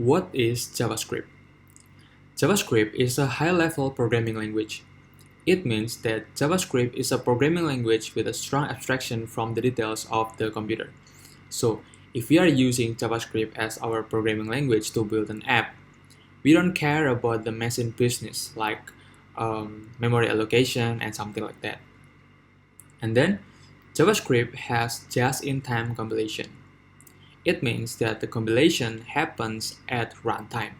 What is JavaScript? JavaScript is a high-level programming language. It means that JavaScript is a programming language with a strong abstraction from the details of the computer. So, if we are using JavaScript as our programming language to build an app, we don't care about the machine business like memory allocation and something like that. And then, JavaScript has just-in-time compilation. It means that the compilation happens at runtime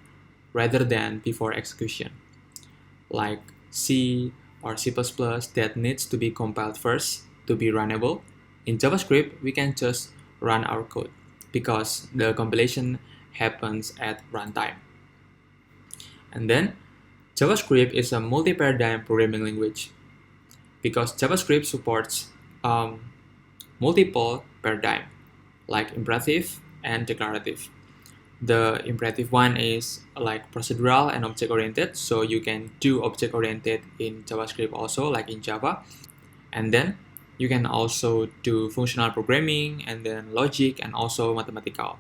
rather than before execution, like C or C++ that needs to be compiled first to be runnable. In JavaScript, we can just run our code because the compilation happens at runtime. And then JavaScript is a multi-paradigm programming language because JavaScript supports multiple paradigm like imperative and declarative. The imperative one is like procedural and object-oriented, so you can do object-oriented in JavaScript also, like in Java. And then you can also do functional programming and then logic and also mathematical.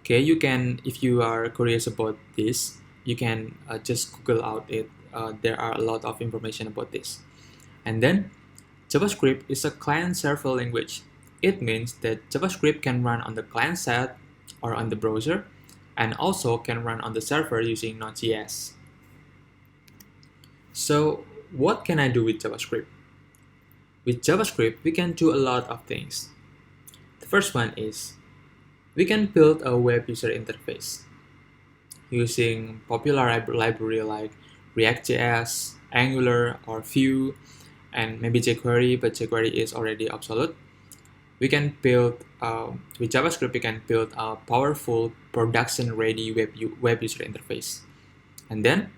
Okay, you can, if you are curious about this, you can just Google out it. There are a lot of information about this. And then JavaScript is a client-server language. It means that JavaScript can run on the client side or on the browser, and also can run on the server using Node.js. So what can I do with JavaScript? With JavaScript, we can do a lot of things. The first one is we can build a web user interface using popular library like React.js, Angular, or Vue, and maybe jQuery, but jQuery is already obsolete. We can build, with JavaScript, we can build a powerful production-ready web user interface. And then,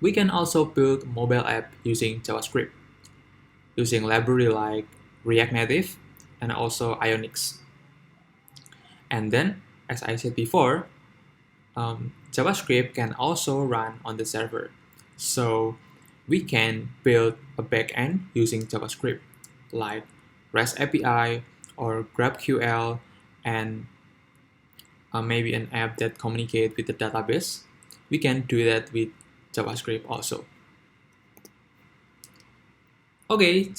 we can also build mobile app using JavaScript, using library like React Native and also Ionics. And then, as I said before, JavaScript can also run on the server. So, we can build a backend using JavaScript, like REST API or GraphQL, and maybe an app that communicates with the database. We can do that with JavaScript also. Okay,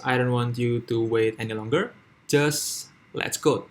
I don't want you to wait any longer. Just let's code.